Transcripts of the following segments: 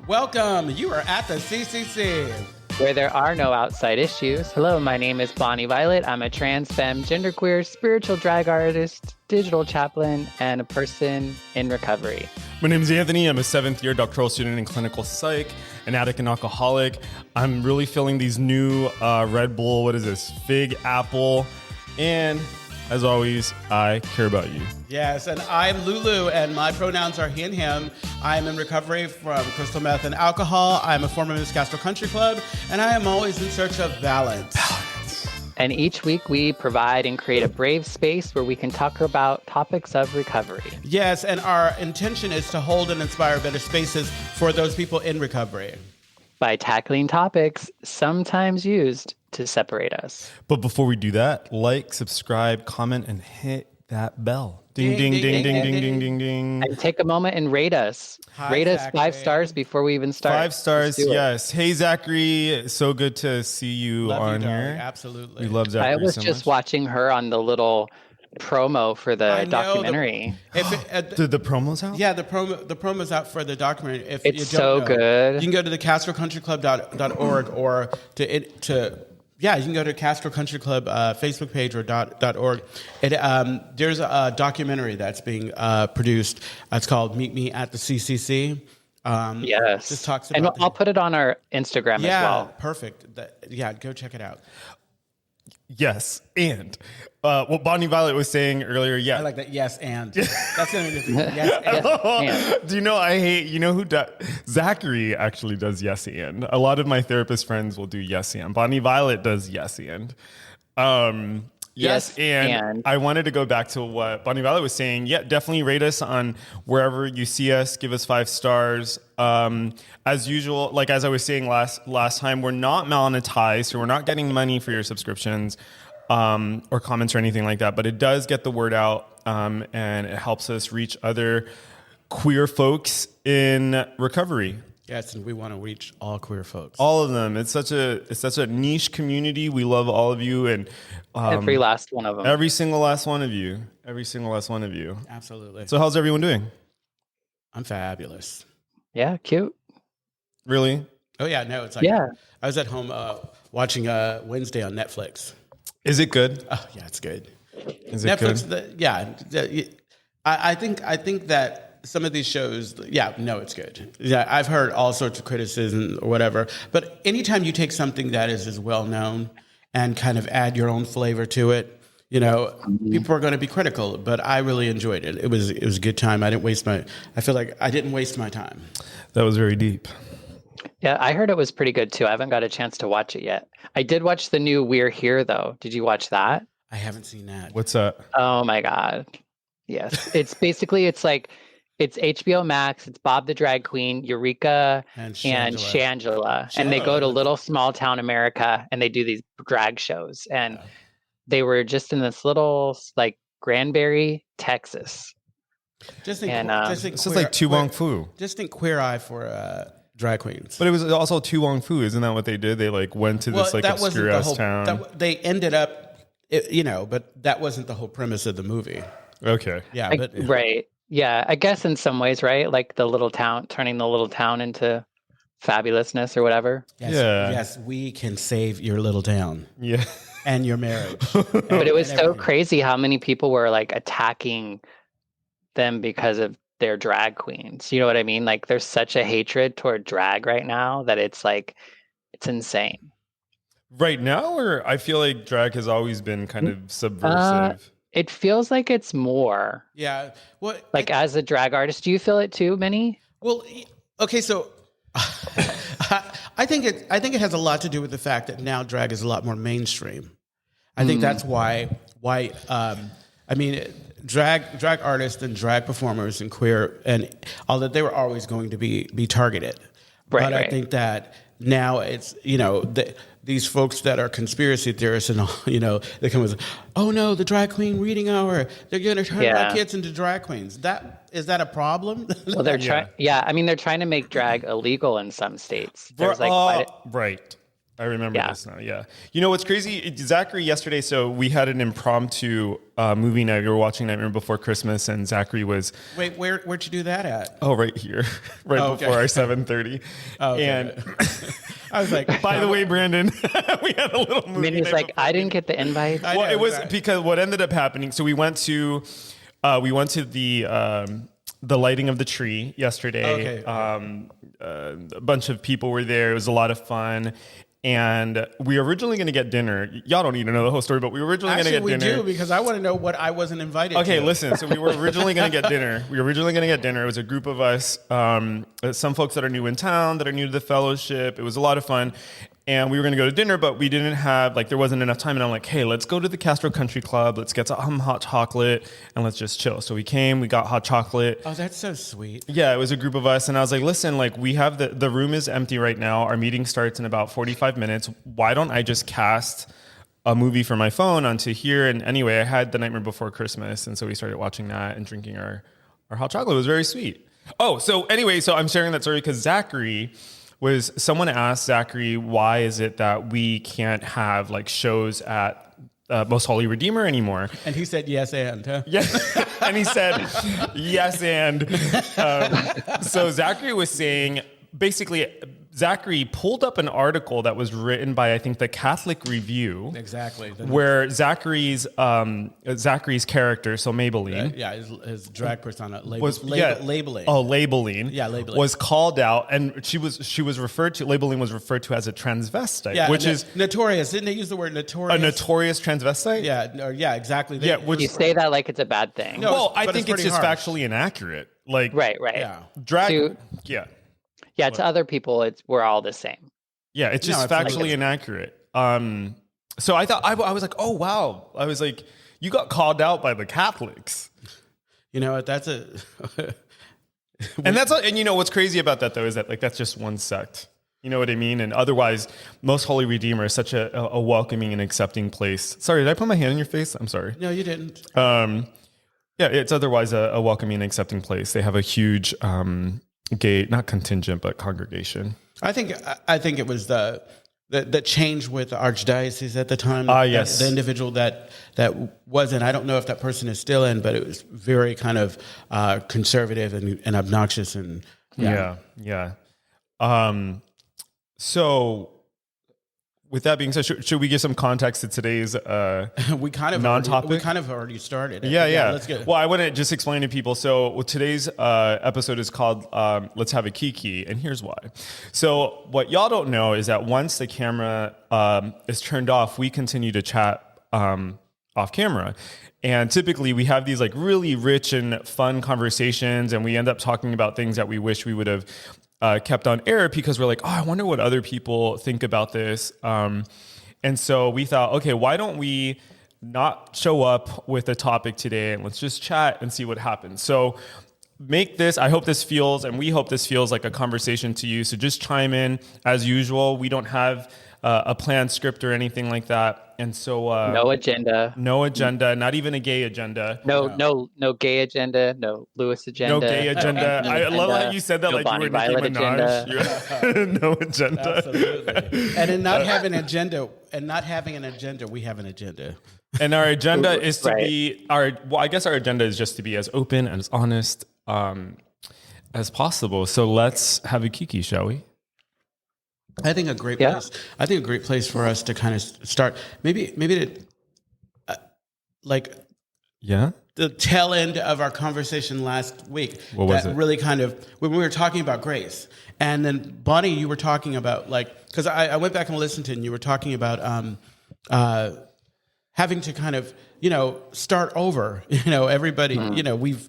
Welcome. You are at the CCC, where there are no outside issues. Hello, my name is Bonnie Violet. I'm a trans, femme, genderqueer, spiritual drag artist, digital chaplain, and a person in recovery. My name is Anthony. I'm a 7th-year doctoral student in clinical psych, an addict and alcoholic. I'm really feeling these new Red Bull, Fig Apple, and as always, I care about you. Yes, and I'm Lulu, and my pronouns are he and him. I'm in recovery from crystal meth and alcohol. I'm a former Miss Castro Country Club, and I am always in search of balance. And each week we provide and create a brave space where we can talk about topics of recovery. Yes, and our intention is to hold and inspire better spaces for those people in recovery. By tackling topics sometimes used to separate us. But before we do that, like, subscribe, comment, and hit that bell. Ding, ding, ding, ding, ding, ding, ding, ding. And take a moment and rate us. Rate us 5 stars before we even start. 5 stars, yes. Hey, Zachary. So good to see you on here. Absolutely. We love Zachary. I was just watching her on the little promo for the documentary. The promo's out? Yeah, the promo's out for the documentary. If it's you so don't know, good. You can go to the castrocountryclub.org or you can go to Castro Country Club Facebook page or .org. There's a documentary that's being produced. It's called Meet Me at the CCC. Yes. Just talks about and I'll put it on our Instagram as well. Yeah, perfect. Go check it out. Yes, and what Bonnie Violet was saying earlier, yeah. I like that. Yes, and that's gonna be the thing. Yes, and. Do you know who Zachary actually does yes and. A lot of my therapist friends will do yes and. Bonnie Violet does yes and. Yes, and I wanted to go back to what Bonnie Violet was saying. Yeah, definitely rate us on wherever you see us. Give us 5 stars. As usual, like as I was saying last time, we're not monetized, so we're not getting money for your subscriptions or comments or anything like that. But it does get the word out, and it helps us reach other queer folks in recovery. Yes, and we want to reach all queer folks. All of them. It's such a niche community. We love all of you, and every last one of them. Every single last one of you. Every single last one of you. Absolutely. So how's everyone doing? I'm fabulous. Yeah, cute. Really? Oh yeah, no, it's like I was at home watching Wednesday on Netflix. Is it good? Oh yeah, it's good. Is it Netflix, good? I think that some of these shows, it's good. Yeah, I've heard all sorts of criticism or whatever, but anytime you take something that is as well known and kind of add your own flavor to it, people are going to be critical. But I really enjoyed it. It was a good time. I feel like I didn't waste my time. That was very deep. Yeah, I heard it was pretty good too. I haven't got a chance to watch it yet. I did watch the new We're Here though. Did you watch that? I haven't seen that. What's that? Oh my God. Yes. It's HBO Max. It's Bob the Drag Queen, Eureka, and Shangela. And they go to little small town America and they do these drag shows. And they were just in this little Granbury, Texas. Just think this is like Tu Wong Fu. Just think Queer Eye for drag queens. But it was also Tu Wong Fu. Isn't that what they did? They went to this obscure ass town. They ended up, but that wasn't the whole premise of the movie. Okay. Yeah. Right. Yeah. I guess in some ways, right? Like the little town, turning the little town into fabulousness or whatever. Yes, yes, we can save your little town. Yeah. And your marriage. But it was so crazy how many people were attacking them because of their drag queens. You know what I mean? Like there's such a hatred toward drag right now that it's insane. Right now, or I feel like drag has always been kind of subversive. It feels like it's more. Yeah. Well, as a drag artist, do you feel it too, Minnie? Well, okay, so I think it has a lot to do with the fact that now drag is a lot more mainstream. I think that's why drag artists and drag performers and queer and all that, they were always going to be targeted. Right, but I think that now it's, these folks that are conspiracy theorists and, they come with, oh no, the drag queen reading hour, they're going to turn our kids into drag queens. Is that a problem? Well, they're trying. Yeah. I mean, they're trying to make drag illegal in some states. Right. I remember this now. Yeah. You know what's crazy? Zachary yesterday. So we had an impromptu movie night. We were watching Nightmare Before Christmas, and Zachary was. Wait, where'd you do that at? Oh, right here, before our 7:30. Oh, okay. And I was like, by the way, Brandon, we had a little movie. Minnie's night like, I didn't get the invite. Well, it was because what ended up happening. So we went to the lighting of the tree yesterday. Okay. A bunch of people were there. It was a lot of fun. And we were originally going to get dinner. Y'all don't need to know the whole story, but we were originally going to get dinner. Actually, we do, because I want to know what I wasn't invited to. Okay, listen. So we were originally going to get dinner. It was a group of us, some folks that are new in town, that are new to the fellowship. It was a lot of fun. And we were going to go to dinner, but we didn't have, there wasn't enough time. And I'm like, hey, let's go to the Castro Country Club. Let's get some hot chocolate and let's just chill. So we came, we got hot chocolate. Oh, that's so sweet. Yeah, it was a group of us. And I was like, listen, we have the room is empty right now. Our meeting starts in about 45 minutes. Why don't I just cast a movie from my phone onto here? And anyway, I had The Nightmare Before Christmas. And so we started watching that and drinking our hot chocolate. It was very sweet. Oh, so anyway, so I'm sharing that story because someone asked Zachary, why is it that we can't have shows at Most Holy Redeemer anymore? And he said, yes, and. Huh? Yes. And he said, yes, and. So Zachary was saying, basically, Zachary pulled up an article that was written by, I think, the Catholic Review. Exactly. Where Zachary's character, so Maybelline. His drag persona. Labeling. Oh, Labeling. Yeah, Labeling. Was called out, and she was referred to, Labeling was referred to as a transvestite, which is... Notorious. Didn't they use the word notorious? A notorious transvestite? Yeah, exactly. You say that like it's a bad thing. No, well, I think it's just factually inaccurate. Right. Yeah. Drag... Yeah, to other people, we're all the same. Yeah, it's just factually inaccurate. So I thought, I was like, oh, wow. I was like, you got called out by the Catholics. You know what? That's a... And you know, what's crazy about that, though, is that that's just one sect. You know what I mean? And otherwise, Most Holy Redeemer is such a welcoming and accepting place. Sorry, did I put my hand in your face? I'm sorry. No, you didn't. Yeah, it's otherwise a welcoming and accepting place. They have a huge... gay, not contingent, but congregation. I think it was the change with the archdiocese at the time. Yes. The individual that was in, I don't know if that person is still in, but it was very kind of conservative and obnoxious. And yeah. So with that being said, should we give some context to today's non-topic? We kind of already started. Yeah. Let's get it. Well, I want to just explain to people. So today's episode is called Let's Have a Kiki, and here's why. So what y'all don't know is that once the camera is turned off, we continue to chat off camera. And typically we have these really rich and fun conversations, and we end up talking about things that we wish we would have kept on air because we're like, oh, I wonder what other people think about this. And so we thought, okay, why don't we not show up with a topic today and let's just chat and see what happens. So I hope this feels, and we hope this feels like a conversation to you. So just chime in as usual. We don't have a planned script or anything like that. And so no agenda, not even a gay agenda. No gay agenda, no Lewis agenda. No gay agenda. I love how you said that no like Bonnie you were Nicki Minaj. No agenda. Absolutely. And in not having an agenda, we have an agenda. And our agenda is to be I guess our agenda is just to be as open and as honest as possible. So let's have a Kiki, shall we? I think a great place. I think a great place for us to kind of start. Maybe to the tail end of our conversation last week. What was it? Really kind of when we were talking about grace, and then Bonnie, you were talking about because I went back and listened to it, and you were talking about having to kind of start over. Everybody. We've.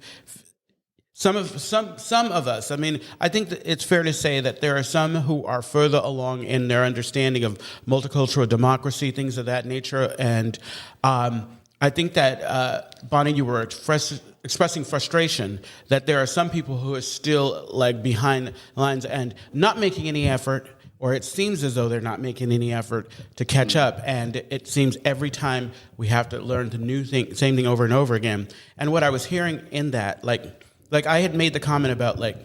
Some of us, I mean, I think that it's fair to say that there are some who are further along in their understanding of multicultural democracy, things of that nature. And I think that, Bonnie, you were expressing frustration that there are some people who are still behind the lines and not making any effort, or it seems as though they're not making any effort to catch up. And it seems every time we have to learn the new thing, same thing over and over again. And what I was hearing in that, I had made the comment about I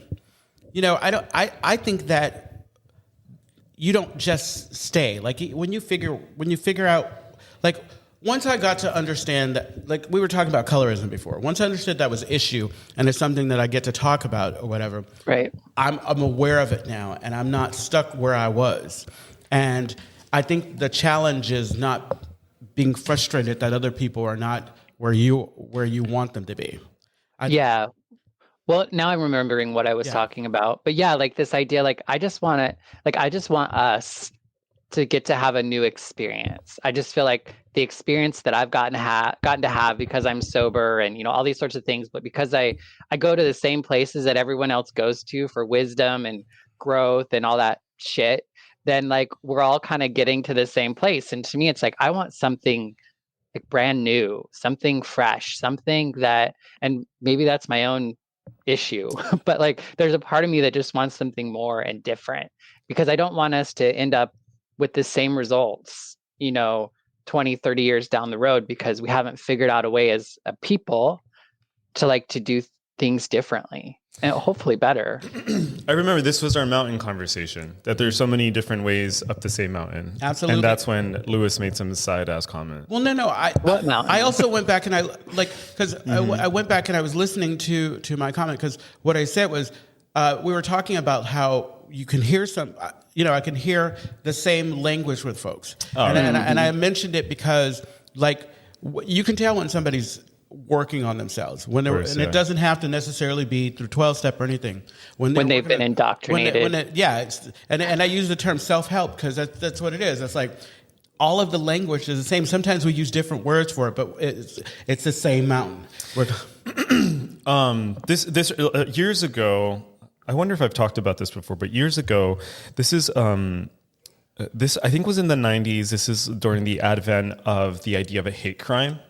think that you don't just stay. Like when you figure out, like once I got to understand that, like we were talking about colorism before. Once I understood that was an issue and it's something that I get to talk about or whatever. Right. I'm aware of it now, and I'm not stuck where I was. And I think the challenge is not being frustrated that other people are not where you want them to be. Yeah. Well, now I'm remembering what I was talking about. But yeah, like this idea, like I just want us to get to have a new experience. I just feel like the experience that I've gotten to have because I'm sober and, you know, all these sorts of things, but because I go to the same places that everyone else goes to for wisdom and growth and all that shit, then like we're all kind of getting to the same place. And to me, it's like, I want something like brand new, something fresh, something that, and maybe that's my own issue, but like there's a part of me that just wants something more and different, because I don't want us to end up with the same results, you know, 20, 30 years down the road, because we haven't figured out a way as a people to do things differently and hopefully better. I remember this was our mountain conversation, that there's so many different ways up the same mountain. Absolutely. And that's when Lewis made some side-ass comment. Well, no. I also went back and I went back and I was listening to my comment, because what I said was, we were talking about how you can hear I can hear the same language with folks. And I mentioned it because, like, you can tell when somebody's working on themselves, it doesn't have to necessarily be through 12-step or anything. When they've been indoctrinated. And I use the term self-help because that's what it is. It's like all of the language is the same. Sometimes we use different words for it, but it's the same mountain. This years ago, I wonder if I've talked about this before, but years ago, this I think was in the 90s. This is during the advent of the idea of a hate crime.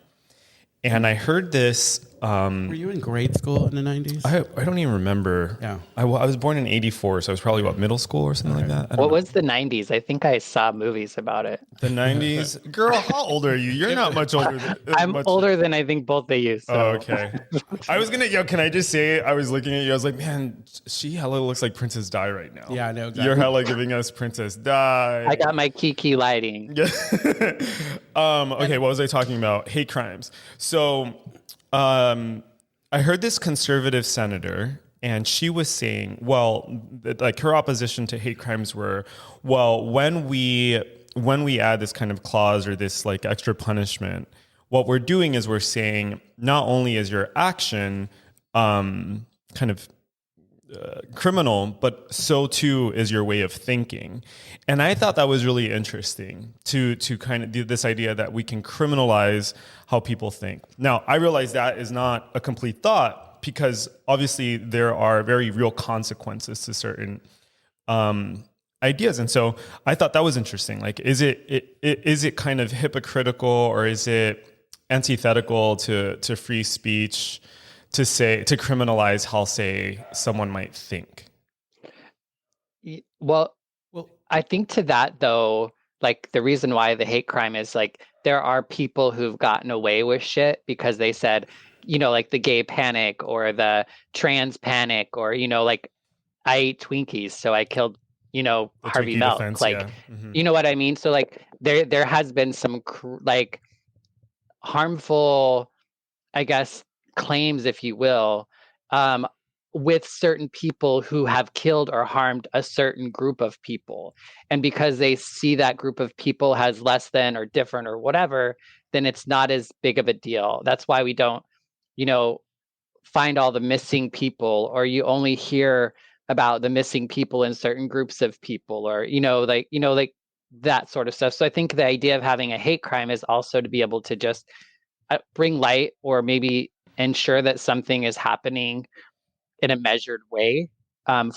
And I heard this. Were you in grade school in the 90s? I don't even remember. Yeah. I was born in 84, so I was probably, middle school or something like that? What was the 90s? I think I saw movies about it. The 90s? Girl, how old are you? You're not much older. I'm older than I think both of you. So. Oh, okay. I was going to, can I just say, I was looking at you, I was like, man, she hella looks like Princess Di right now. Yeah, I know exactly. You're hella giving us Princess Di. I got my Kiki lighting. Okay, what was I talking about? Hate crimes. So, I heard this conservative senator, and she was saying, well, like her opposition to hate crimes were, well, when we add this kind of clause or this like extra punishment, what we're doing is we're saying not only is your action kind of criminal, but so too is your way of thinking. And I thought that was really interesting to kind of do this idea that we can criminalize how people think. Now, I realize that is not a complete thought, because obviously there are very real consequences to certain ideas. And so I thought that was interesting. Like, is it kind of hypocritical, or is it antithetical to free speech to criminalize how, say, someone might think? Well, I think to that, though, like the reason why the hate crime is like, there are people who've gotten away with shit because they said, like the gay panic or the trans panic, or, like I ate Twinkies, so I killed, Harvey Milk. Defense, like, you know what I mean? So like there has been some like harmful, I guess, claims, if you will, with certain people who have killed or harmed a certain group of people. And because they see that group of people as less than or different or whatever, then it's not as big of a deal. That's why we don't, find all the missing people, or you only hear about the missing people in certain groups of people, or, like that sort of stuff. So I think the idea of having a hate crime is also to be able to just bring light, or maybe ensure that something is happening in a measured way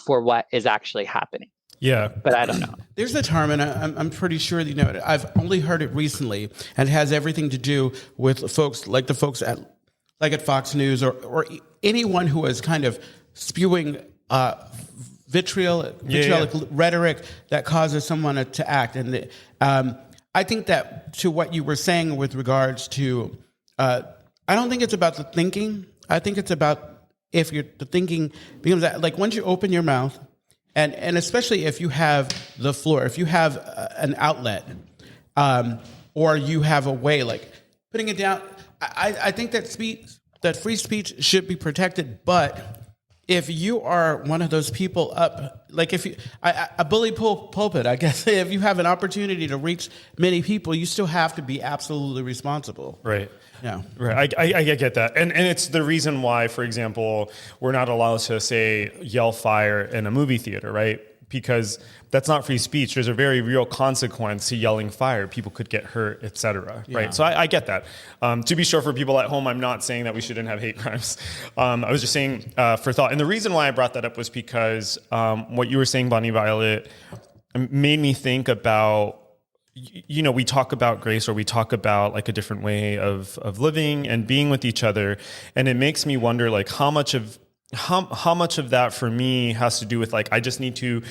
for what is actually happening. Yeah. But I don't know. There's a term, and I'm pretty sure that you know it. I've only heard it recently, and it has everything to do with folks like the folks at Fox News or anyone who is kind of spewing vitriolic rhetoric that causes someone to act. And I think that to what you were saying with regards to, I don't think it's about the thinking. I think it's about the thinking becomes that, like, once you open your mouth And especially if you have the floor, if you have an outlet, or you have a way, like putting it down. I think that free speech should be protected, but if you are one of those people up, like if you, a bully pulpit, I guess, if you have an opportunity to reach many people, you still have to be absolutely responsible. Right. Yeah. Right. I get that. And it's the reason why, for example, we're not allowed to say yell fire in a movie theater, right? Because that's not free speech. There's a very real consequence to yelling fire. People could get hurt, et cetera, right? So I get that. To be sure, for people at home, I'm not saying that we shouldn't have hate crimes. I was just saying for thought. And the reason why I brought that up was because what you were saying, Bonnie Violet, made me think about, you know, we talk about grace, or we talk about like a different way of living and being with each other. And it makes me wonder, like, how much of that for me has to do with, like, I just need to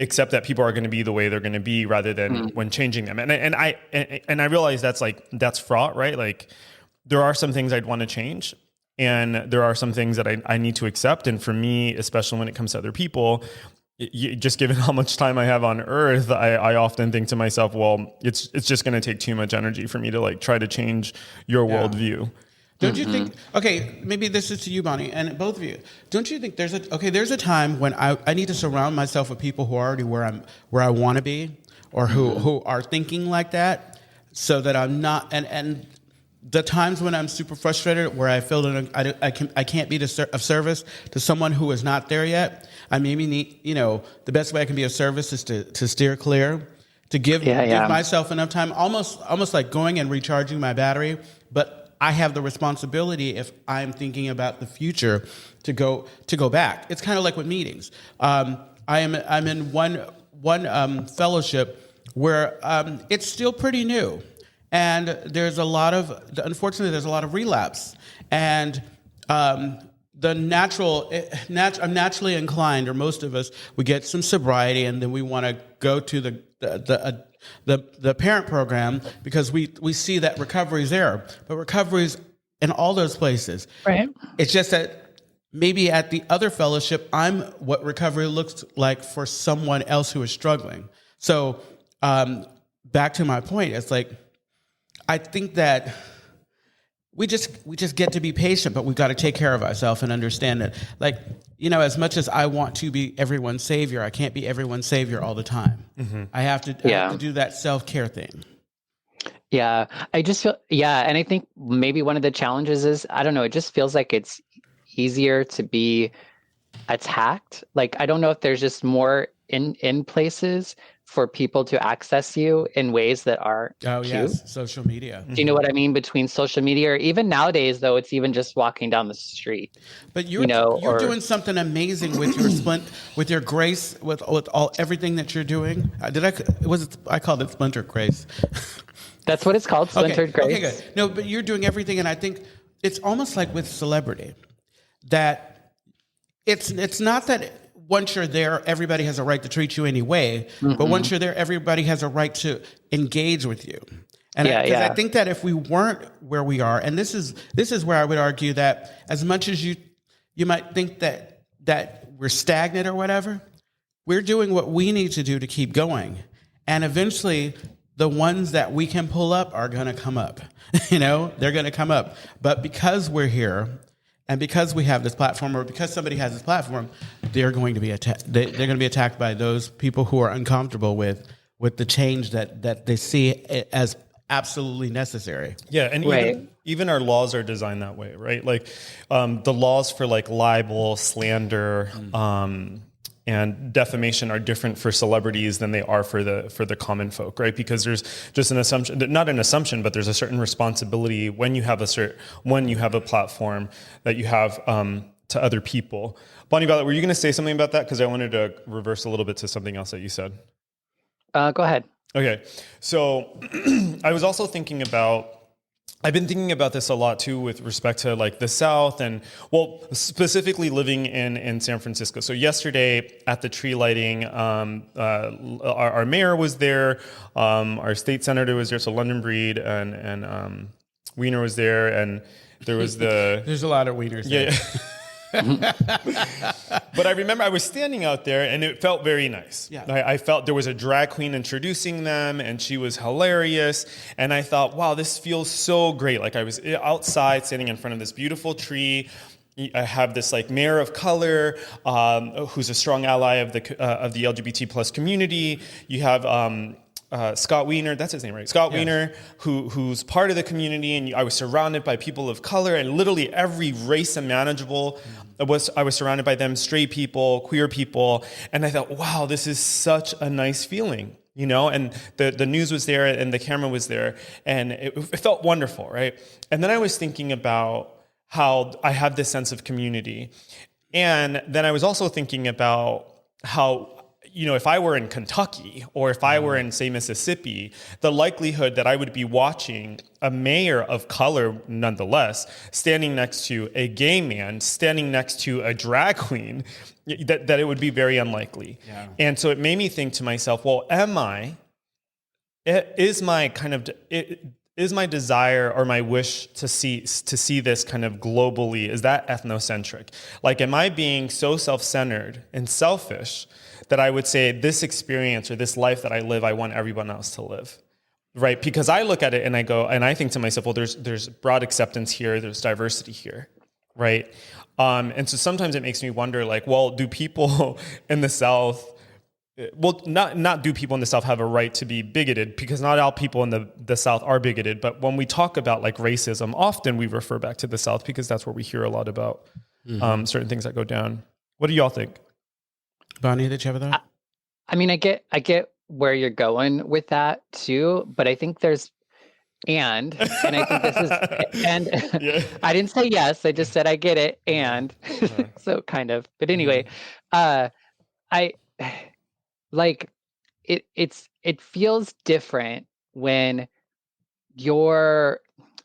accept that people are going to be the way they're going to be, rather than when changing them. And I realize that's fraught, right? Like, there are some things I'd want to change, and there are some things that I need to accept. And for me, especially when it comes to other people, just given how much time I have on earth, I often think to myself, well, it's just going to take too much energy for me to like try to change your worldview. Don't you think, okay, maybe this is to you, Bonnie, and both of you. Don't you think there's a time when I need to surround myself with people who are already where I want to be, or who are thinking like that, so that I'm not, and the times when I'm super frustrated, where I feel that I can't be of service to someone who is not there yet, I maybe need, the best way I can be of service is to steer clear, to give myself enough time, almost like going and recharging my battery, but I have the responsibility, if I'm thinking about the future, to go back. It's kind of like with meetings. I'm in one fellowship where it's still pretty new, and unfortunately there's a lot of relapse, and I'm naturally inclined, or most of us, we get some sobriety, and then we want to go to the parent program, because we see that recovery is there, but recovery is in all those places. Right. It's just that maybe at the other fellowship, I'm what recovery looks like for someone else who is struggling. So back to my point, it's like, I think that we just get to be patient, but we've got to take care of ourselves and understand that, like, as much as I want to be everyone's savior, I can't be everyone's savior all the time. Mm-hmm. I have to do that self-care thing. Yeah, I just feel, and I think maybe one of the challenges is, I don't know, it just feels like it's easier to be attacked. Like, I don't know if there's just more in places for people to access you in ways that are cute. Yes, social media. Do you know what I mean? Between social media, or even nowadays, though, it's even just walking down the street. But you're doing something amazing with your with your grace, with everything that you're doing. I called it Splinter Grace. That's what it's called, Splintered Grace. Okay, good. No, but you're doing everything, and I think it's almost like with celebrity, that it's not that once you're there, everybody has a right to treat you anyway. Mm-hmm. But once you're there, everybody has a right to engage with you. And I think that if we weren't where we are, and this is where I would argue that as much as you might think that we're stagnant or whatever, we're doing what we need to do to keep going. And eventually, the ones that we can pull up are going to come up. They're going to come up. But because we're here, and because we have this platform, or because somebody has this platform, they're going to be attacked. They're going to be attacked by those people who are uncomfortable with the change that they see as absolutely necessary. Yeah, and even our laws are designed that way, right? Like the laws for like libel, slander, and defamation are different for celebrities than they are for the common folk, right? Because there's just an assumption, not an assumption, but there's a certain responsibility when you have a platform that you have to other people. Bonnie Violet, were you going to say something about that? Because I wanted to reverse a little bit to something else that you said. Go ahead. Okay, so I was also thinking about. I've been thinking about this a lot too with respect to like the South and, well, specifically living in San Francisco. So yesterday at the tree lighting, our mayor was there, our state senator was there, so London Breed and Wiener was there, and there was There's a lot of Wieners there. Yeah. But I remember I was standing out there and it felt very nice. Yeah. I felt there was a drag queen introducing them and she was hilarious. And I thought, wow, this feels so great. Like I was outside standing in front of this beautiful tree. I have this like mayor of color who's a strong ally of the LGBT plus community. You have Scott Wiener, that's his name, right? Scott Wiener, who's part of the community, and I was surrounded by people of color, and literally every race imaginable. I was surrounded by them, straight people, queer people, and I thought, wow, this is such a nice feeling, you know. And the news was there, and the camera was there, and it felt wonderful, right? And then I was thinking about how I have this sense of community, and then I was also thinking about how, you know, if I were in Kentucky or if I were in, say, Mississippi, the likelihood that I would be watching a mayor of color, nonetheless, standing next to a gay man, standing next to a drag queen, that it would be very unlikely. Yeah. And so it made me think to myself, well, is my desire or my wish to see this kind of globally, is that ethnocentric? Like, am I being so self-centered and selfish that I would say this experience or this life that I live, I want everyone else to live, right? Because I look at it and I go, and I think to myself, well, there's broad acceptance here, there's diversity here, right? And so sometimes it makes me wonder, like, well, do people in the South, well, not do people in the South have a right to be bigoted, because not all people in the South are bigoted, but when we talk about like racism, often we refer back to the South because that's where we hear a lot about certain things that go down. What do y'all think? Bonnie, did you have that? I mean, I get where you're going with that too, but I think there's and I think this is and yeah. I didn't say yes, I just said I get it and so kind of. But anyway, I like it feels different when your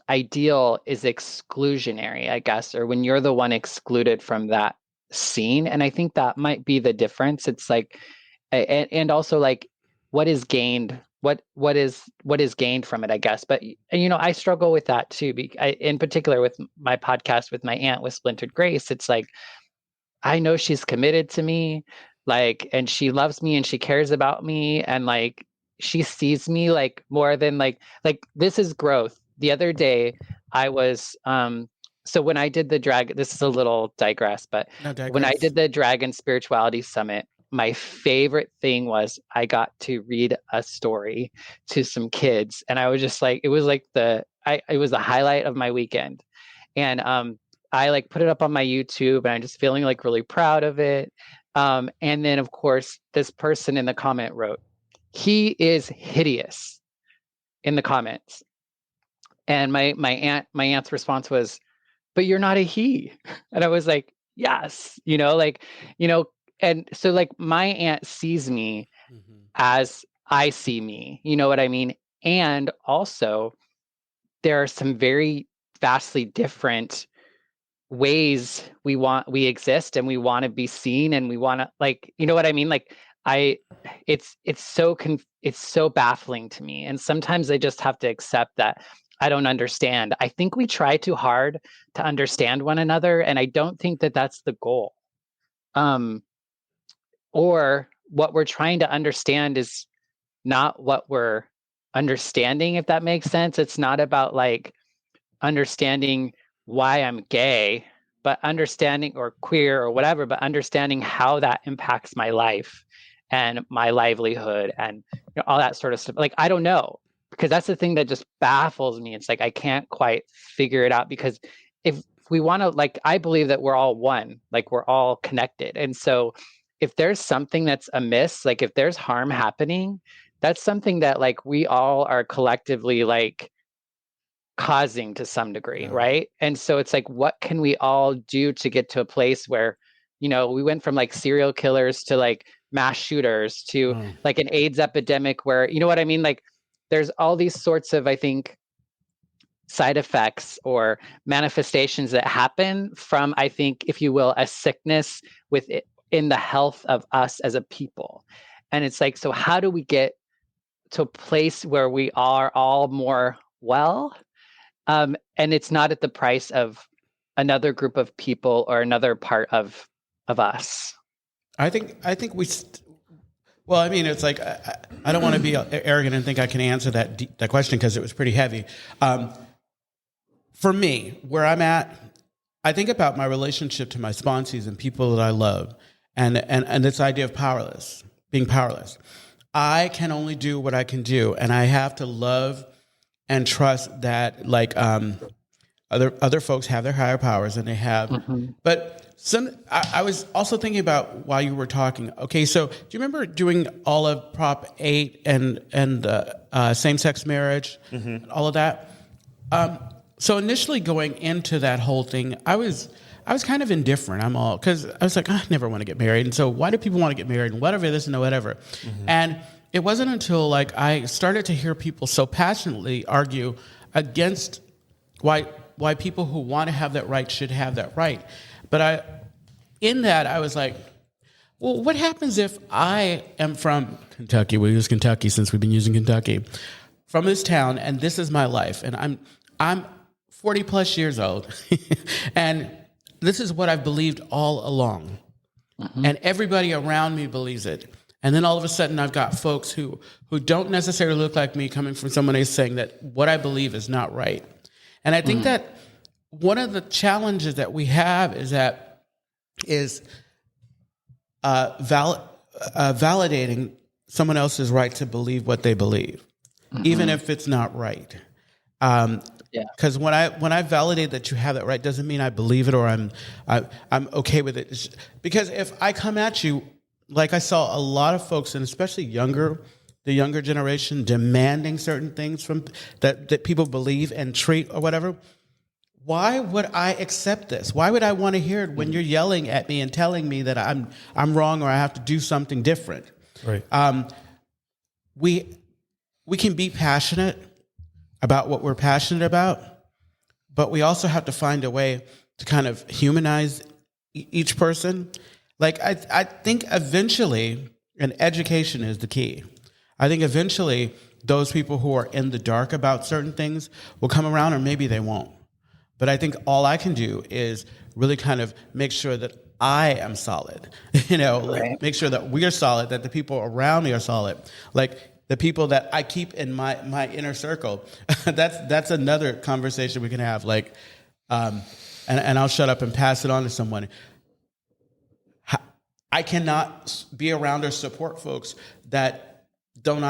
ideal is exclusionary, I guess, or when you're the one excluded from that scene. And I think that might be the difference. It's like, and also like, what is gained? What is gained from it, I guess. But you know, I struggle with that too. In particular with my podcast with my aunt with Splintered Grace, it's like, I know she's committed to me, like, and she loves me and she cares about me, and like she sees me like more than like this is growth. The other day I was so when I did the drag, this is a little digress, but when I did the Dragon Spirituality Summit, my favorite thing was I got to read a story to some kids, and I was just like, it was like it was the highlight of my weekend, and I like put it up on my YouTube, and I'm just feeling like really proud of it. And then of course this person in the comment wrote, "He is hideous," in the comments, and my aunt's response was, "But you're not a he." And I was like, yes, you know, like, you know, and so like my aunt sees me as I see me, you know what I mean? And also there are some very vastly different ways we exist, and we want to be seen, and we want to, like, you know what I mean? Like it's so baffling to me. And sometimes I just have to accept that I don't understand. I think we try too hard to understand one another, and I don't think that that's the goal. Or what we're trying to understand is not what we're understanding, if that makes sense. It's not about like understanding why I'm gay, but understanding, or queer or whatever, but understanding how that impacts my life and my livelihood and, you know, all that sort of stuff. Like, I don't know, because that's the thing that just baffles me. It's like, I can't quite figure it out, because if we want to, like, I believe that we're all one, like we're all connected. And so if there's something that's amiss, like if there's harm happening, that's something that like we all are collectively like causing to some degree, right? And so it's like, what can we all do to get to a place where, you know, we went from like serial killers to like mass shooters to like an AIDS epidemic where, you know what I mean? Like there's all these sorts of, I think, side effects or manifestations that happen from, I think, if you will, a sickness with it in the health of us as a people. And it's like, so how do we get to a place where we are all more well? And it's not at the price of another group of people or another part of us? I think well, I mean, it's like I don't want to be arrogant and think I can answer that question because it was pretty heavy. For me, where I'm at, I think about my relationship to my sponsees and people that I love, and this idea of being powerless. I can only do what I can do, and I have to love and trust that, like, other folks have their higher powers, and they have. Mm-hmm. But I was also thinking about while you were talking. Okay, so do you remember doing all of Prop 8 and same-sex marriage, and all of that? So initially going into that whole thing, I was kind of indifferent. Because I was like, I never want to get married, and so why do people want to get married, and whatever this and whatever. Mm-hmm. And it wasn't until like I started to hear people so passionately argue against why people who want to have that right should have that right. But I was like, well, what happens if I am from Kentucky? We use Kentucky since we've been using Kentucky, from this town, and this is my life, and I'm 40 plus years old, and this is what I've believed all along, and everybody around me believes it. And then all of a sudden, I've got folks who don't necessarily look like me coming from someone who's saying that what I believe is not right. And I think that one of the challenges that we have is validating someone else's right to believe what they believe, even if it's not right. Because when I validate that you have that right, doesn't mean I believe it or I'm okay with it. Because if I come at you, like I saw a lot of folks, and especially the younger generation, demanding certain things from that people believe and treat or whatever. Why would I accept this? Why would I want to hear it when you're yelling at me and telling me that I'm wrong or I have to do something different? Right. We can be passionate about what we're passionate about, but we also have to find a way to kind of humanize each person. Like, I think eventually, and education is the key. I think eventually those people who are in the dark about certain things will come around, or maybe they won't. But I think all I can do is really kind of make sure that I am solid, like make sure that we are solid, that the people around me are solid. Like the people that I keep in my inner circle, that's another conversation we can have. Like, and I'll shut up and pass it on to someone. I cannot be around or support folks that don't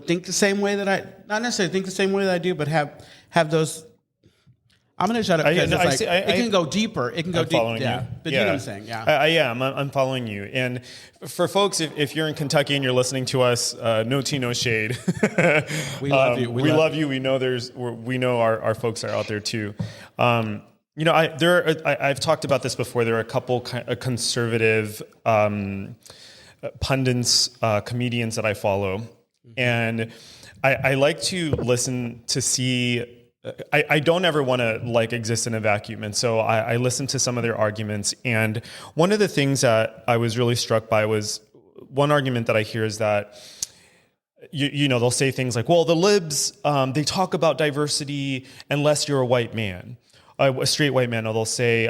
think the same way that I, not necessarily think the same way that I do, but have those. I'm going to shut up because it can go deeper. It can go deeper. Yeah. But you know what I'm saying? Yeah. I am. I'm following you. And for folks, if you're in Kentucky and you're listening to us, no tea, no shade. We love you. We love you. We know our folks are out there too. I've talked about this before. There are a couple conservative pundits, comedians that I follow, and I like to listen to see. I don't ever want to exist in a vacuum, and so I listen to some of their arguments. And one of the things that I was really struck by was one argument that I hear is that they'll say things like, "Well, the libs they talk about diversity unless you're a white man." A straight white man, or they'll say,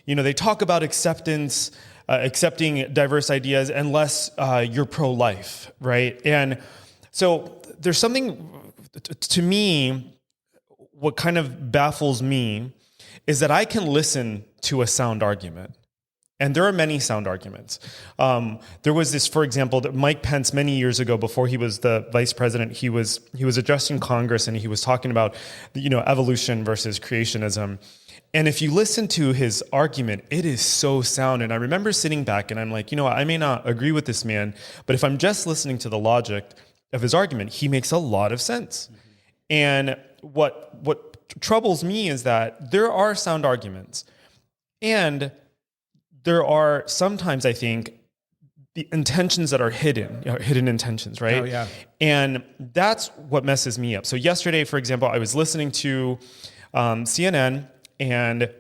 they talk about acceptance, accepting diverse ideas unless you're pro-life, right? And so there's something, to me, what kind of baffles me is that I can listen to a sound argument. And there are many sound arguments. There was this, for example, that Mike Pence many years ago, before he was the vice president, he was addressing Congress, and he was talking about, evolution versus creationism. And if you listen to his argument, it is so sound. And I remember sitting back and I'm like, I may not agree with this man, but if I'm just listening to the logic of his argument, he makes a lot of sense. Mm-hmm. And what troubles me is that there are sound arguments, and there are sometimes, I think, the intentions that are hidden intentions, right? Oh, yeah. And that's what messes me up. So yesterday, for example, I was listening to CNN, and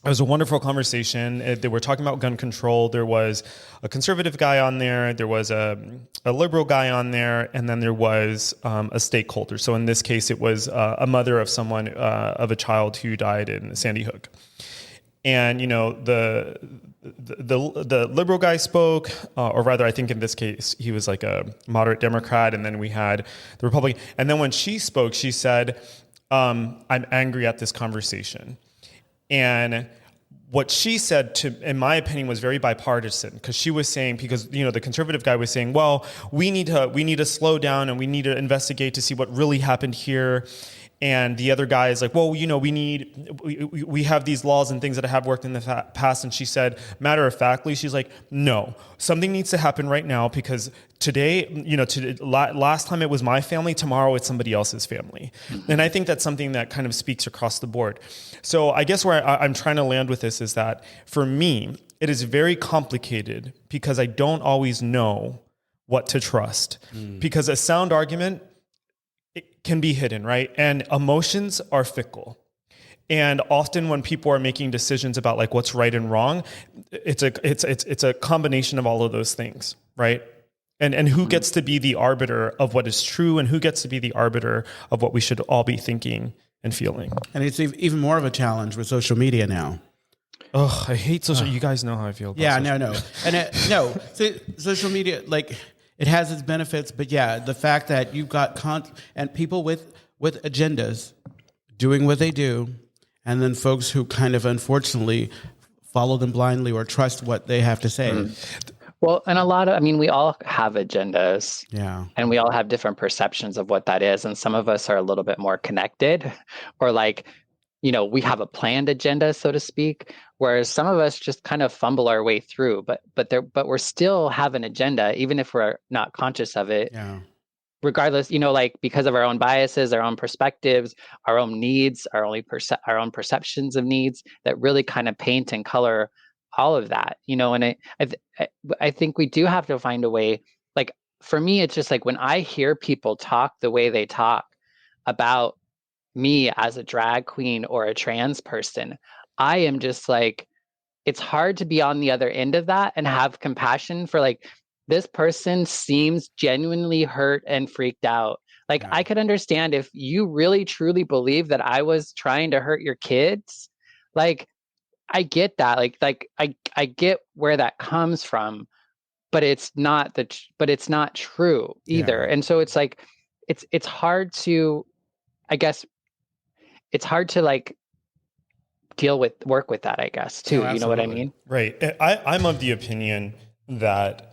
It was a wonderful conversation. They were talking about gun control. There was a conservative guy on there. There was a liberal guy on there. And then there was a stakeholder. So in this case, it was a mother of someone, of a child who died in Sandy Hook. And, you know, the liberal guy spoke, or rather, I think in this case, he was like a moderate Democrat. And then we had the Republican. And then when she spoke, she said, I'm angry at this conversation. And what she said, in my opinion, was very bipartisan, because she was saying, because, you know, the conservative guy was saying, well, we need to slow down and we need to investigate to see what really happened here. And the other guy is like, well, you know, we have these laws and things that have worked in the past. And she said, matter of factly, she's like, no, something needs to happen right now, because today, you know, last time it was my family, tomorrow it's somebody else's family. And I think that's something that kind of speaks across the board. So I guess where I'm trying to land with this is that for me, it is very complicated, because I don't always know what to trust. Because a sound argument, it can be hidden, right? And emotions are fickle. And often when people are making decisions about like what's right and wrong, it's a combination of all of those things, right? And who gets to be the arbiter of what is true, and who gets to be the arbiter of what we should all be thinking and feeling. And it's even more of a challenge with social media now. Oh, I hate social. You guys know how I feel about social media. And social media, like, it has its benefits, but yeah, the fact that you've got and people with agendas doing what they do, and then folks who kind of unfortunately follow them blindly or trust what they have to say. Well, and we all have agendas. Yeah. And we all have different perceptions of what that is. And some of us are a little bit more connected, or like, you know, we have a planned agenda, so to speak, whereas some of us just kind of fumble our way through, but we're still have an agenda, even if we're not conscious of it. Yeah. Regardless, you know, like, because of our own biases, our own perspectives, our own needs, our own perceptions of needs, that really kind of paint and color all of that, you know. And I think we do have to find a way. Like, for me, it's just like, when I hear people talk the way they talk about me as a drag queen or a trans person, I am just like, it's hard to be on the other end of that and have compassion for, like, this person seems genuinely hurt and freaked out. Like, I could understand if you really truly believe that I was trying to hurt your kids. Like, I get that. Like I get where that comes from, but it's not true either. Yeah. And so it's like, it's hard to, I guess, it's hard to like work with that, I guess, too. You know what I mean? Right. I'm of the opinion that,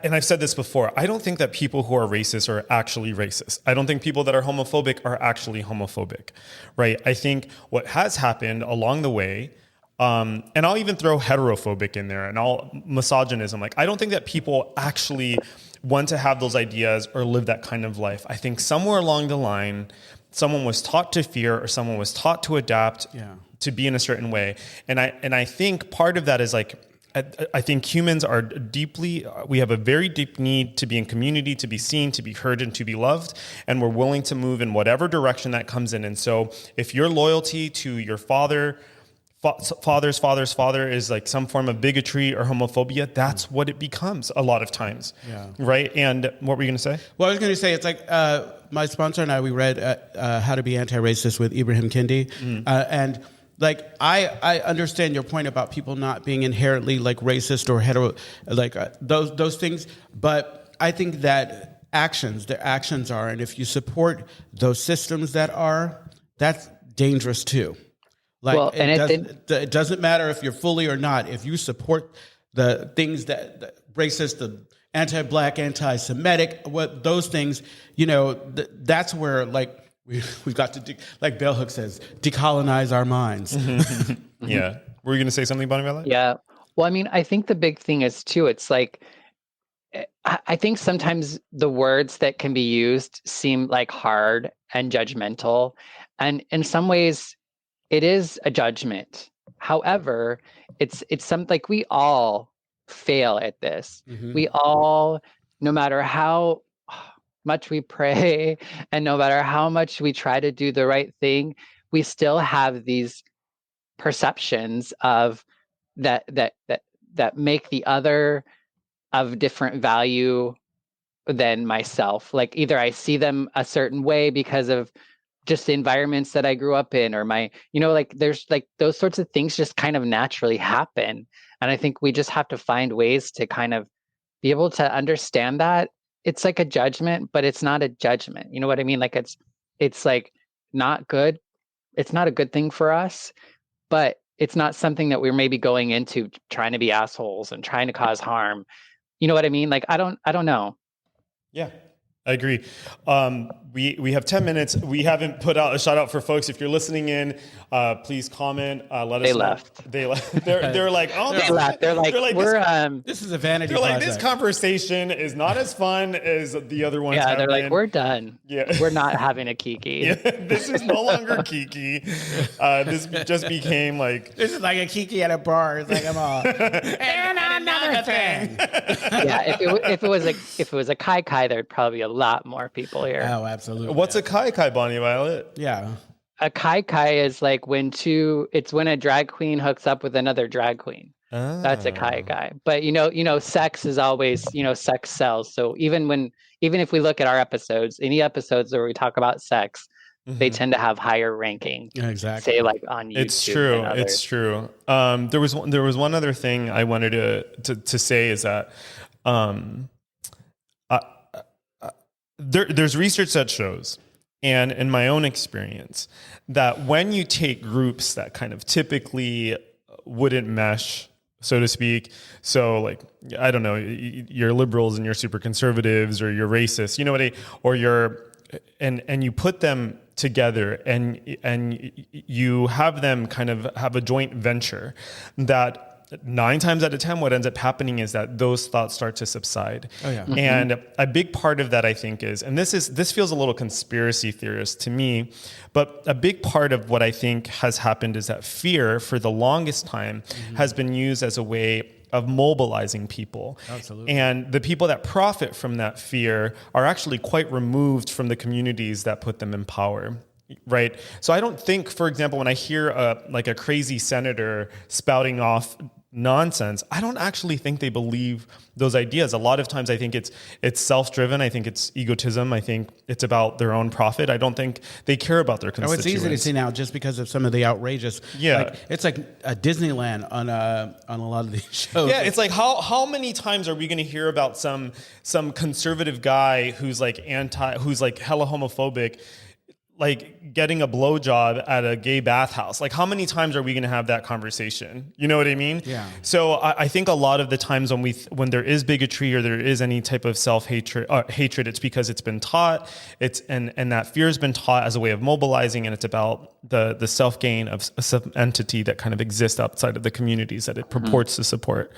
and I've said this before, I don't think that people who are racist are actually racist. I don't think people that are homophobic are actually homophobic, right? I think what has happened along the way, and I'll even throw heterophobic in there, and all misogynism. Like, I don't think that people actually want to have those ideas or live that kind of life. I think somewhere along the line, someone was taught to fear, or someone was taught to adapt, to be in a certain way. And I think part of that is like, I think humans are we have a very deep need to be in community, to be seen, to be heard, and to be loved. And we're willing to move in whatever direction that comes in. And so if your loyalty to your father's father is like some form of bigotry or homophobia, that's what it becomes a lot of times. Yeah. Right. And what were you going to say? Well, I was going to say, it's like, my sponsor and I, we read How to Be Anti-Racist with Ibrahim Kendi. And like, I understand your point about people not being inherently like racist or hetero, like those things. But I think that their actions are, and if you support those systems that's dangerous too. Like, well, it doesn't matter if you're fully or not. If you support the things that racist, the anti-black, anti-Semitic, those things, you know, that's where like, we've got to, like Bell Hooks says, decolonize our minds. Yeah. Were you going to say something, Bonnie Violet? Yeah. Well, I mean, I think the big thing is, too, it's like, I think sometimes the words that can be used seem like hard and judgmental. And in some ways, it is a judgment. However, it's something like, we all fail at this. Mm-hmm. We all, no matter how much we pray and no matter how much we try to do the right thing, we still have these perceptions of that make the other of different value than myself. Like either I see them a certain way because of just the environments that I grew up in, or my, like there's like those sorts of things just kind of naturally happen. And I think we just have to find ways to kind of be able to understand that it's like a judgment, but it's not a judgment. You know what I mean? Like it's like not good. It's not a good thing for us, but it's not something that we're maybe going into trying to be assholes and trying to cause harm. You know what I mean? Like, I don't know. Yeah, I agree. We have 10 minutes. We haven't put out a shout out for folks. If you're listening in, please comment. Let us know. Left. They left. They're like, oh, they left. They're like this is a vanity. They're like, this conversation is not as fun as the other ones. Yeah, they're like, we're done. Yeah, we're not having a Kiki. Yeah, this is no longer Kiki. This just became like, this is like a Kiki at a bar. It's like, I'm all and another thing. Yeah, if it was a kai, there'd probably be a lot more people here. Oh, absolutely. What's a kai, Bonnie Violet? Yeah. A kai is like when a drag queen hooks up with another drag queen. Oh. That's a kai. But sex is always, sex sells. So even if we look at our episodes, any episodes where we talk about sex, they tend to have higher ranking. Exactly. Say like on YouTube. It's true. There was one other thing I wanted to say is that there's research that shows, and in my own experience, that when you take groups that kind of typically wouldn't mesh, so to speak, so like, I don't know, you're liberals and you're super conservatives, or you're racist, and you put them together and you have them kind of have a joint venture, that 9 times out of 10, what ends up happening is that those thoughts start to subside. Oh, yeah. Mm-hmm. And a big part of that, I think, is, and this feels a little conspiracy theorist to me, but a big part of what I think has happened is that fear, for the longest time, has been used as a way of mobilizing people. Absolutely. And the people that profit from that fear are actually quite removed from the communities that put them in power. Right. So I don't think, for example, when I hear a crazy senator spouting off nonsense, I don't actually think they believe those ideas. A lot of times I think it's self-driven. I think it's egotism. I think it's about their own profit. I don't think they care about their constituents. It's easy to see now just because of some of the outrageous. Yeah. Like, it's like a Disneyland on a lot of these shows. Yeah. It's like, how many times are we going to hear about some conservative guy who's like hella homophobic, like getting a blowjob at a gay bathhouse? Like, how many times are we going to have that conversation? You know what I mean? Yeah. So I think a lot of the times when there is bigotry or there is any type of hatred, it's because it's been taught. And that fear has been taught as a way of mobilizing, and it's about the self gain of some entity that kind of exists outside of the communities that it purports to support.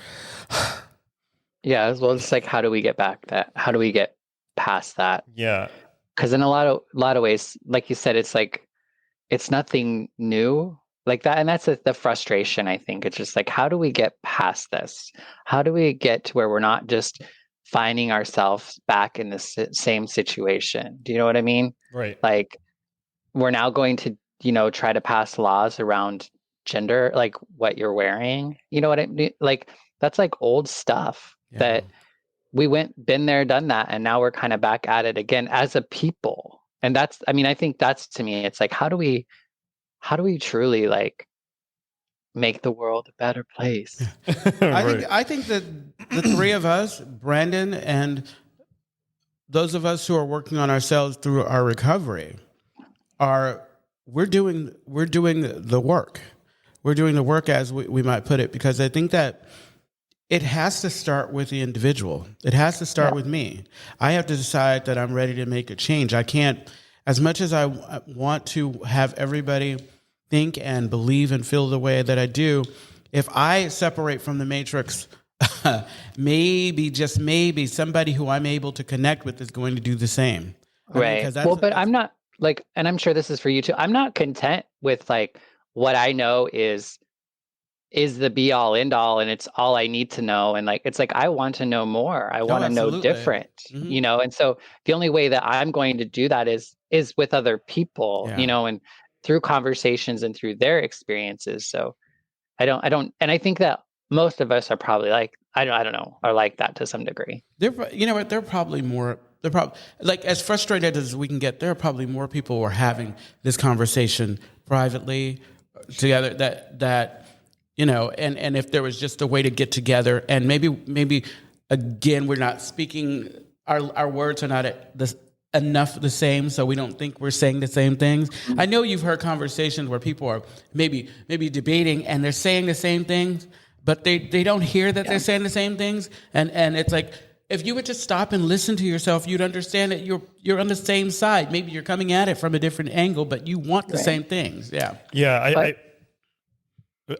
Yeah. Well, it's like, how do we get back that? How do we get past that? Yeah. Because in a lot of ways, like you said, it's like, it's nothing new like that. And that's the frustration, I think. It's just like, how do we get past this? How do we get to where we're not just finding ourselves back in the same situation? Do you know what I mean? Right. Like, we're now going to, try to pass laws around gender, like what you're wearing. You know what I mean? Like, that's like old stuff that we been there, done that, and now we're kind of back at it again as a people. And I think that's, to me, it's like, how do we truly like make the world a better place? I think that the three of us, Brandon, and those of us who are working on ourselves through our recovery, we're doing the work. We're doing the work, as we might put it, because I think that it has to start with the individual. It has to start with me. I have to decide that I'm ready to make a change. I can't, as much as I want to have everybody think and believe and feel the way that I do, if I separate from the matrix, maybe, just maybe, somebody who I'm able to connect with is going to do the same. Right. But I'm not like, and I'm sure this is for you too, I'm not content with like what I know is the be all end all and it's all I need to know. And like, it's like, I want to know more. I want to know different, And so the only way that I'm going to do that is with other people, and through conversations and through their experiences. So I don't, and I think that most of us are probably like, I don't know, are like that to some degree. You know what? They're probably like, as frustrated as we can get, there are probably more people who are having this conversation privately together that, you know, and if there was just a way to get together and maybe again, we're not speaking, our words are not enough the same, so we don't think we're saying the same things. I know you've heard conversations where people are maybe debating and they're saying the same things, but they don't hear that they're saying the same things. And it's like, if you would just stop and listen to yourself, you'd understand that you're on the same side. Maybe you're coming at it from a different angle, but you want the same things. Yeah. Yeah.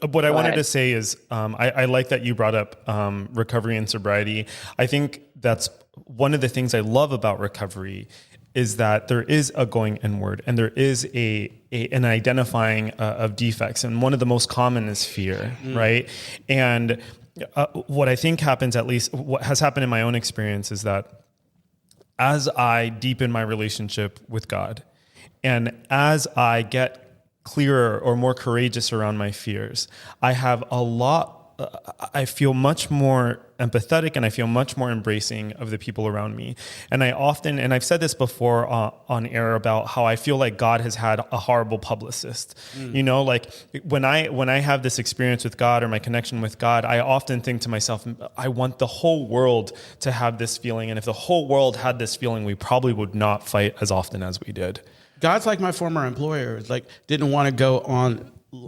What I wanted to say is, I like that you brought up recovery and sobriety. I think that's one of the things I love about recovery is that there is a going inward and there is an identifying of defects. And one of the most common is fear, right? And what I think happens, at least what has happened in my own experience, is that as I deepen my relationship with God and as I get clearer or more courageous around my fears, I feel much more empathetic and I feel much more embracing of the people around me. And and I've said this before on air about how I feel like God has had a horrible publicist. You know, like when I have this experience with God or my connection with God, I often think to myself, I want the whole world to have this feeling. And if the whole world had this feeling, we probably would not fight as often as we did. God's like my former employer. Like, didn't want to go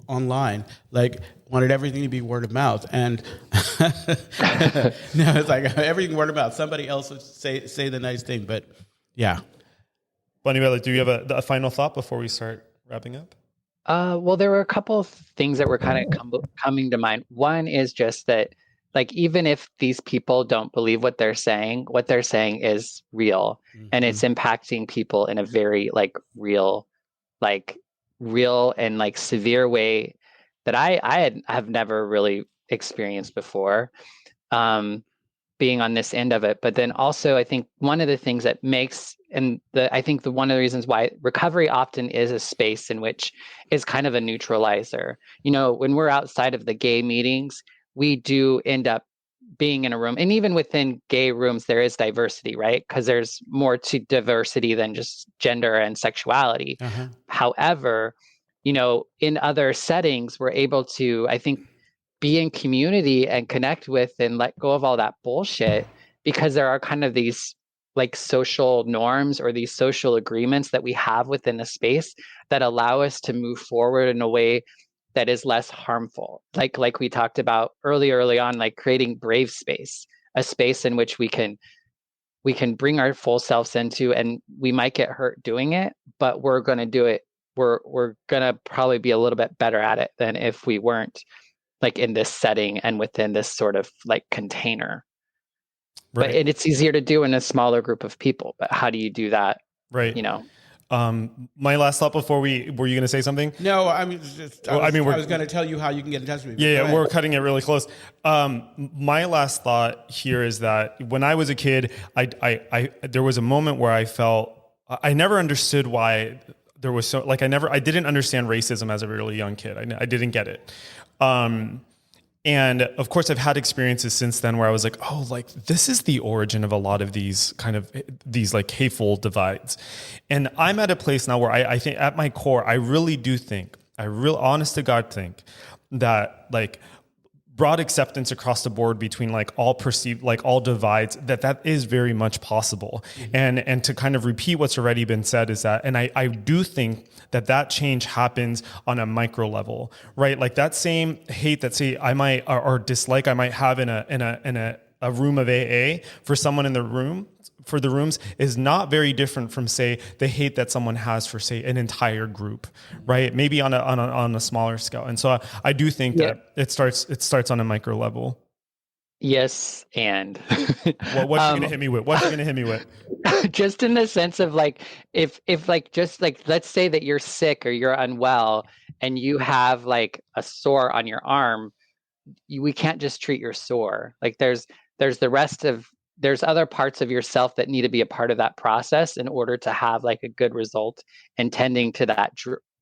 online. Like, wanted everything to be word of mouth. And no, it's like everything word of mouth. Somebody else would say the nice thing. But yeah. Bonnie Bella, do you have a final thought before we start wrapping up? Well, there were a couple of things that were kind of coming to mind. One is just that, like, even if these people don't believe what they're saying is real, and it's impacting people in a very real and severe way that I have never really experienced before, being on this end of it. But then also, I think one of the things that makes, one of the reasons why recovery often is a space in which is kind of a neutralizer. You know, when we're outside of the gay meetings, we do end up being in a room, and even within gay rooms, there is diversity, right? Because there's more to diversity than just gender and sexuality. However, you know, in other settings, we're able to, I think, be in community and connect with and let go of all that bullshit, because there are kind of these social norms or these social agreements that we have within a space that allow us to move forward in a way that is less harmful. Like we talked about early on, like creating brave space, a space in which we can bring our full selves into, and we might get hurt doing it, but we're going to do it. We're going to probably be a little bit better at it than if we weren't in this setting and within this sort of container. Right. But it's easier to do in a smaller group of people. But how do you do that? Right. You know. My last thought before were you going to say something? No, I mean, I was going to tell you how you can get in touch with me. Yeah, we're cutting it really close. My last thought here is that when I was a kid, there was a moment where I felt, I never understood why there was so, I didn't understand racism as a really young kid. I didn't get it. And of course, I've had experiences since then where I was like, oh, this is the origin of a lot of these hateful divides. And I'm at a place now where I think at my core, I really do think, honest to God think that broad acceptance across the board between all perceived, all divides, that is very much possible. And to kind of repeat what's already been said is that, and I do think that change happens on a micro level, right? Like that same hate that say I might, or dislike I might have in a room of AA for someone in the room, for the rooms, is not very different from, say, the hate that someone has for, say, an entire group, right? Maybe on a smaller scale. And so I do think that it starts on a micro level. Yes, and what's you gonna hit me with? What's you gonna hit me with? Just in the sense of if let's say that you're sick or you're unwell and you have a sore on your arm, we can't just treat your sore. There's other parts of yourself that need to be a part of that process in order to have a good result and tending to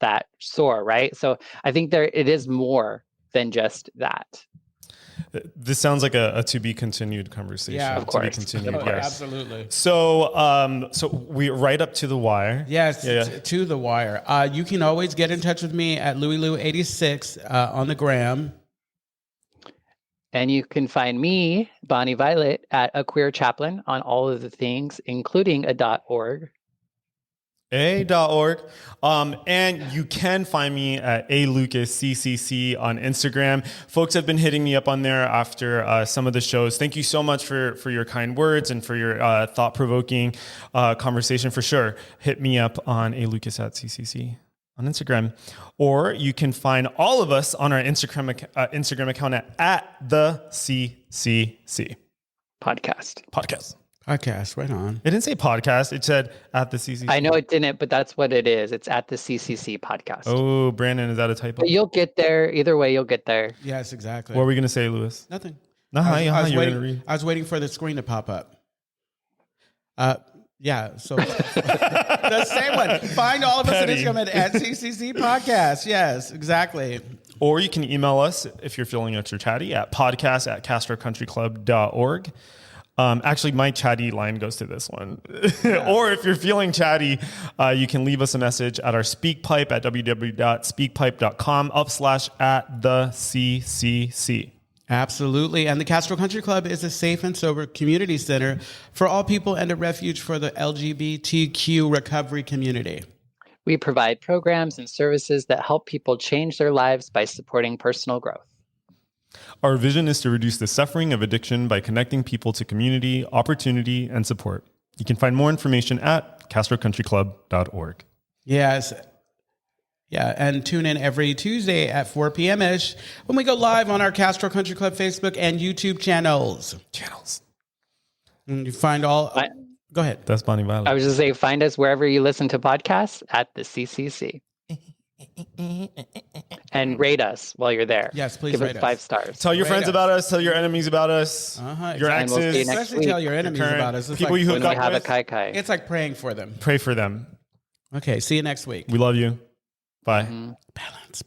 that soar, right? So I think it is more than just that. This sounds like a to be continued conversation. Yeah, of course. To be continued. Oh, yes. Absolutely. So, so we right up to the wire. Yes, to the wire. You can always get in touch with me at LouisLou86 on the gram. And you can find me, Bonnie Violet, at A Queer Chaplain on all of the things, including .org. A.org. And you can find me at @lucasccc on Instagram. Folks have been hitting me up on there after some of the shows. Thank you so much for your kind words and for your thought-provoking conversation. For sure, hit me up on @lucas@ccc on Instagram. Or you can find all of us on our Instagram account at the CCC. Podcast. Podcast, right on. It didn't say podcast. It said at the CCC. I know it didn't, but that's what it is. It's at the CCC podcast. Oh, Brandon, is that a typo? But you'll get there. Either way, you'll get there. Yes, exactly. What were we going to say, Louis? Nothing. I was waiting for the screen to pop up. Yeah, so the same one. Find all of us on Instagram at CCC Podcast. Yes, exactly. Or you can email us if you're feeling extra chatty at podcast@castrocountryclub.org. Actually, my chatty line goes to this one. Or if you're feeling chatty, you can leave us a message at our speakpipe at www.speakpipe.com/@the-CCC. Absolutely. And the Castro Country Club is a safe and sober community center for all people and a refuge for the LGBTQ recovery community. We provide programs and services that help people change their lives by supporting personal growth. Our vision is to reduce the suffering of addiction by connecting people to community, opportunity, and support. You can find more information at castrocountryclub.org. Yes. Yeah, and tune in every Tuesday at 4 p.m.-ish when we go live on our Castro Country Club Facebook and YouTube channels. And you find all... Go ahead. That's Bonnie Violet. I was just saying, find us wherever you listen to podcasts at the CCC. And rate us while you're there. Yes, please give rate us 5 stars. Tell your friends about us. Tell your enemies about us. Your exes. We'll Especially tell your enemies about us. It's people like, you when hook we up have with. a kai-kai. It's like praying for them. Pray for them. Okay, see you next week. We love you. Bye. Balance.